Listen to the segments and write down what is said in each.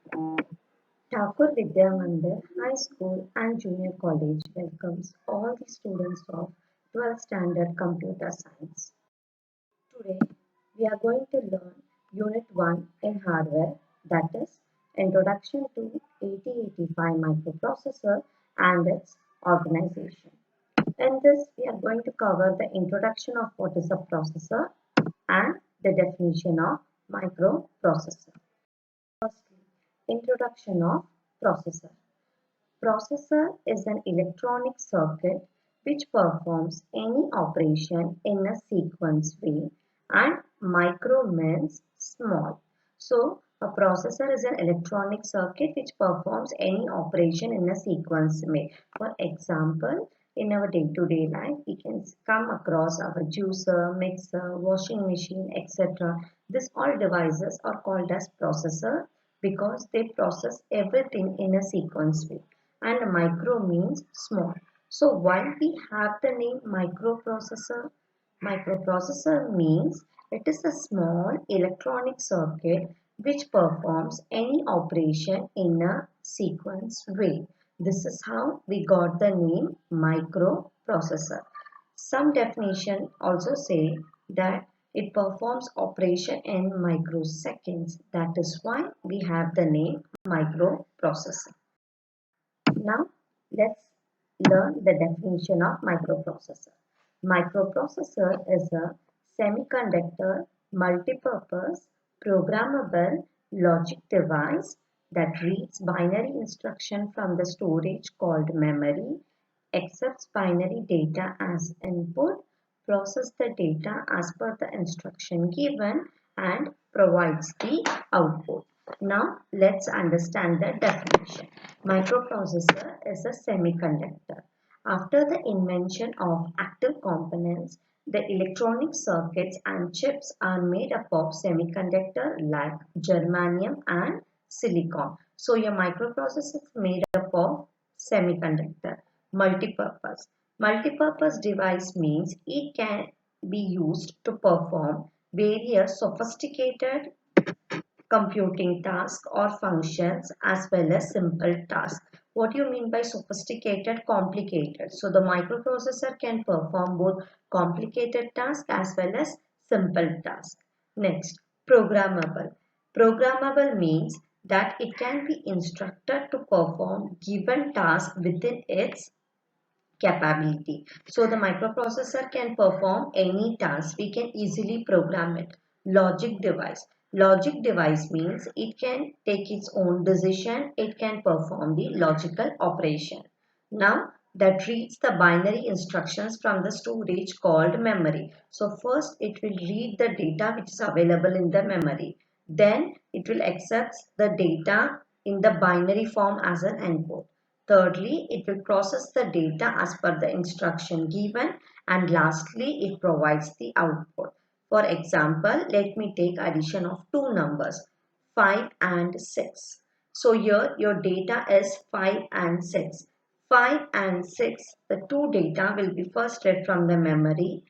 Thakur Vidya Mandir High School and Junior College welcomes all the students of 12th Standard Computer Science. Today, we are going to learn Unit 1 in Hardware, that is, Introduction to 8085 Microprocessor and its Organization. In this, we are going to cover the introduction of what is a processor and the definition of microprocessor. Firstly, introduction of processor. Processor is an electronic circuit which performs any operation in a sequence way, and micro means small. So a processor is an electronic circuit which performs any operation in a sequence way. For example, in our day-to-day life, we can come across our juicer, mixer, washing machine, etc. These all devices are called as processor because they process everything in a sequence way, and micro means small. So why we have the name microprocessor? Microprocessor means it is a small electronic circuit which performs any operation in a sequence way. This is how we got the name microprocessor. Some definition also say that it performs operation in microseconds. That is why we have the name microprocessor. Now let's learn the definition of microprocessor. Microprocessor is a semiconductor multipurpose programmable logic device that reads binary instruction from the storage called memory, accepts binary data as input, processes the data as per the instruction given, and provides the output. Now let's understand the definition. Microprocessor is a semiconductor. After the invention of active components, the electronic circuits and chips are made up of semiconductor like germanium and silicon. So your microprocessor is made up of semiconductor. Multipurpose. Multipurpose device means it can be used to perform various sophisticated computing tasks or functions as well as simple tasks. What do you mean by sophisticated, complicated? So the microprocessor can perform both complicated tasks as well as simple tasks. Next, programmable. Programmable means that it can be instructed to perform given task within its capability. So the microprocessor can perform any task. We can easily program it. Logic device. Logic device means it can take its own decision. It can perform the logical operation. Now that reads the binary instructions from the storage called memory. So first it will read the data which is available in the memory. Then it will accept the data in the binary form as an input. Thirdly, it will process the data as per the instruction given, and lastly, it provides the output. For example, let me take addition of two numbers, 5 and 6. So here your data is 5 and 6. 5 and 6, the two data will be first read from the memory.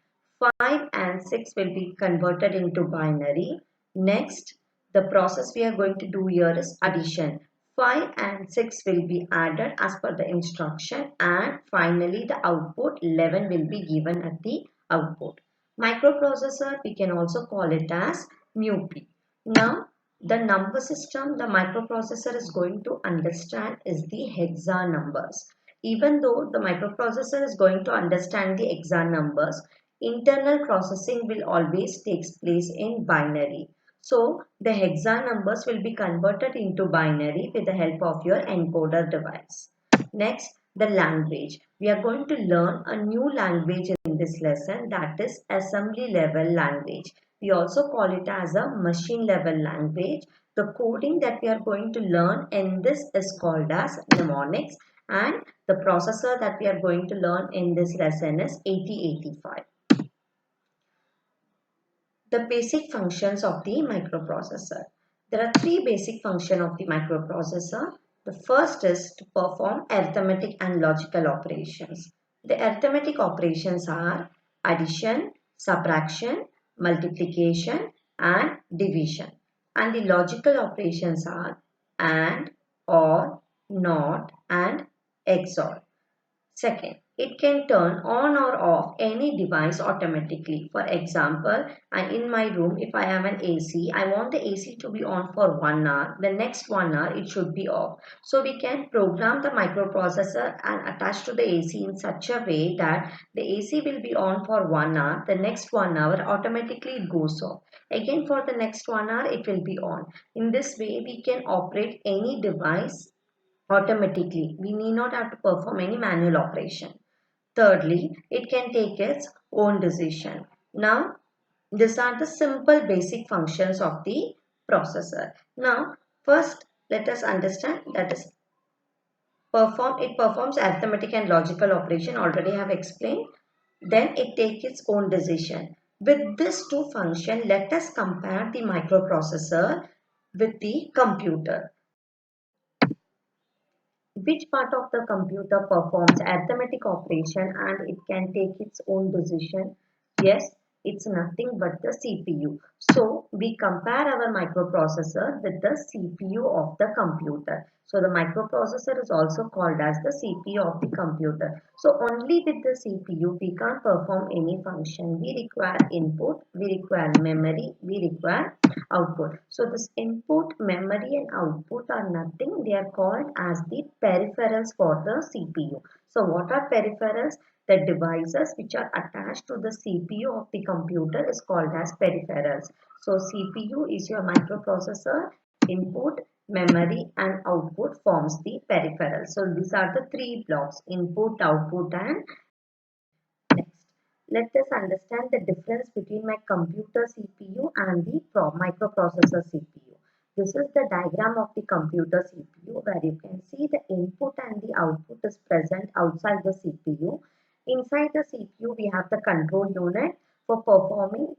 5 and 6 will be converted into binary. Next, the process we are going to do here is addition. 5 and 6 will be added as per the instruction, and finally the output 11 will be given at the output. Microprocessor, we can also call it as MUP. Now the number system the microprocessor is going to understand is the hexa numbers. Even though the microprocessor is going to understand the hexa numbers, internal processing will always takes place in binary. So the hexa numbers will be converted into binary with the help of your encoder device. Next, the language. We are going to learn a new language in this lesson, that is assembly level language. We also call it as a machine level language. The coding that we are going to learn in this is called as mnemonics, and the processor that we are going to learn in this lesson is 8085. The basic functions of the microprocessor. There are three basic functions of the microprocessor. The first is to perform arithmetic and logical operations. The arithmetic operations are addition, subtraction, multiplication, and division. And the logical operations are and, or, not, and XOR. Second, it can turn on or off any device automatically. For example, in my room, if I have an AC, I want the AC to be on for 1 hour. The next 1 hour, it should be off. So we can program the microprocessor and attach to the AC in such a way that the AC will be on for 1 hour. The next 1 hour, automatically it goes off. Again, for the next 1 hour, it will be on. In this way, we can operate any device automatically. We need not have to perform any manual operation. Thirdly, it can take its own decision. Now, these are the simple basic functions of the processor. Now, first let us understand that is it performs arithmetic and logical operation, already have explained. Then it takes its own decision. With these two functions, let us compare the microprocessor with the computer. Which part of the computer performs arithmetic operation and it can take its own decision? Yes, it's nothing but the CPU. So we compare our microprocessor with the CPU of the computer. So the microprocessor is also called as the CPU of the computer. So only with the CPU we can't perform any function. We require input, we require memory, we require output. So this input, memory and output are nothing. They are called as the peripherals for the CPU. So what are peripherals? The devices which are attached to the CPU of the computer is called as peripherals. So CPU is your microprocessor. Input, memory and output forms the peripherals. So these are the three blocks: input, output and next. Let us understand the difference between my computer CPU and the microprocessor CPU. This is the diagram of the computer CPU where you can see the input and the output is present outside the CPU. Inside the CPU we have the control unit for performing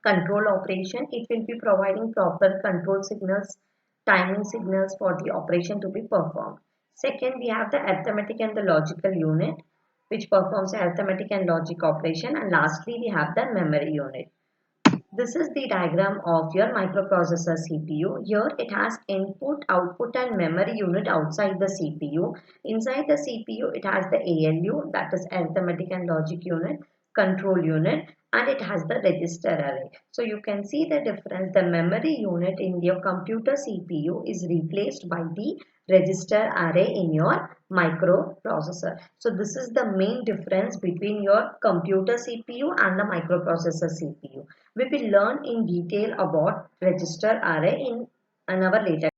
control operation. It will be providing proper control signals, timing signals for the operation to be performed. Second, we have the arithmetic and the logical unit which performs arithmetic and logic operation, and lastly we have the memory unit. This is the diagram of your microprocessor CPU. Here it has input, output and memory unit outside the CPU. Inside the CPU it has the ALU, that is arithmetic and logic unit, control unit, and it has the register array. So you can see the difference. The memory unit in your computer CPU is replaced by the register array in your microprocessor. So this is the main difference between your computer CPU and the microprocessor CPU. We will learn in detail about register array in our later.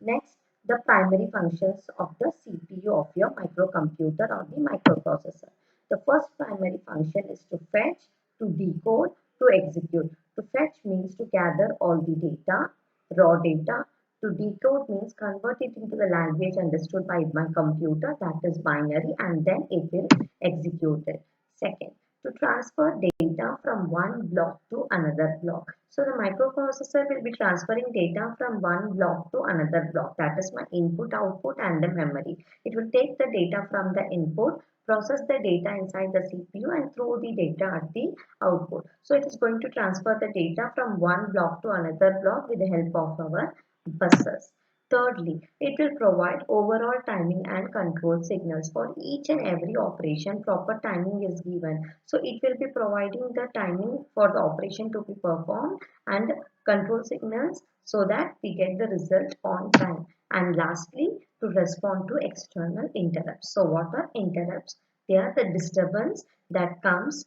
Next, the primary functions of the CPU of your microcomputer or the microprocessor. The first primary function is to fetch, to decode, to execute. To fetch means to gather all the data, raw data. To decode means convert it into the language understood by my computer, that is binary, and then it will execute it. Second, to transfer data from one block to another block. So the microprocessor will be transferring data from one block to another block. That is my input, output and the memory. It will take the data from the input, process the data inside the CPU and throw the data at the output. So it is going to transfer the data from one block to another block with the help of our buses. Thirdly, it will provide overall timing and control signals for each and every operation. Proper timing is given. So it will be providing the timing for the operation to be performed and control signals so that we get the result on time. And lastly, to respond to external interrupts. So what are interrupts? They are the disturbance that comes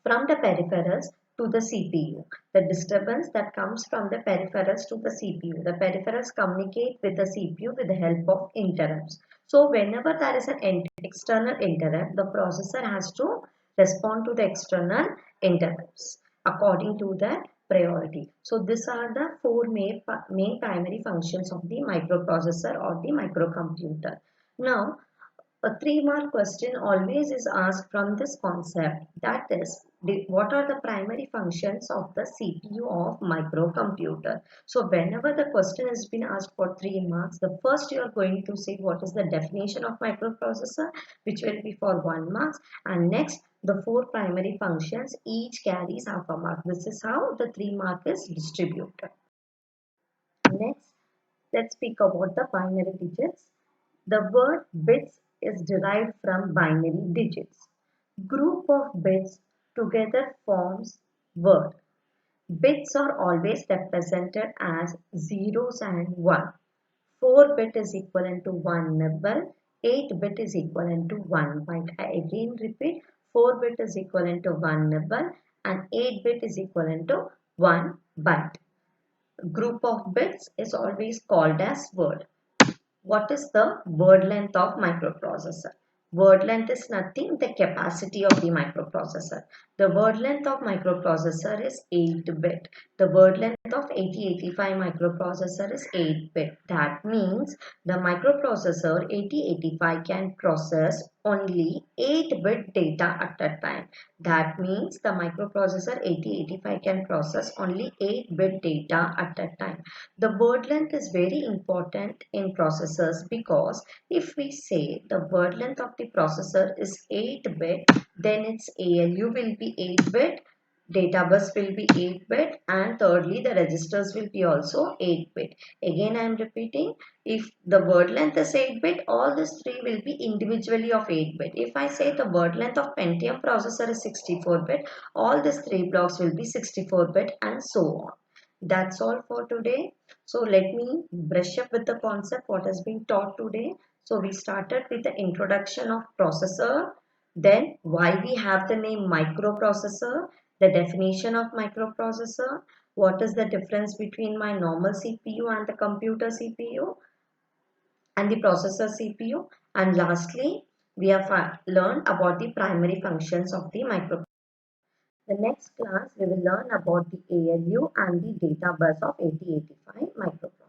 from the peripherals to the CPU. The disturbance that comes from the peripherals to the CPU. The peripherals communicate with the CPU with the help of interrupts. So whenever there is an external interrupt, the processor has to respond to the external interrupts according to the priority. So these are the four main primary functions of the microprocessor or the microcomputer. Now, a 3-mark question always is asked from this concept, that is, what are the primary functions of the CPU of microcomputer? So whenever the question has been asked for 3 marks, the first you are going to say what is the definition of microprocessor, which will be for 1 mark, and next the 4 primary functions each carries half a mark. This is how the 3 mark is distributed. Next, let's speak about the binary digits. The word bits is derived from binary digits. Group of bits together forms word. Bits are always represented as zeros and 1. 4-bit is equivalent to 1 nibble, 8-bit is equivalent to 1 byte. I again repeat, 4-bit is equivalent to 1 nibble and 8-bit is equivalent to 1 byte. Group of bits is always called as word. What is the word length of microprocessor? Word length is nothing, the capacity of the microprocessor. The word length of microprocessor is 8-bit. The word length of 8085 microprocessor is 8-bit. That means the microprocessor 8085 can process only 8-bit data at a time. That means the microprocessor 8085 can process only 8-bit data at a time. The word length is very important in processors because if we say the word length of the processor is 8-bit, then its ALU will be 8-bit, data bus will be 8-bit, and thirdly the registers will be also 8-bit. Again I am repeating, if the word length is 8-bit, all these three will be individually of 8-bit. If I say the word length of Pentium processor is 64-bit, all these three blocks will be 64-bit and so on. That's all for today. So let me brush up with the concept what has been taught today. So we started with the introduction of processor, then why we have the name microprocessor, the definition of microprocessor, what is the difference between my normal CPU and the computer CPU and the processor CPU, and lastly we have learned about the primary functions of the microprocessor. The next class we will learn about the ALU and the data bus of 8085 microprocessor.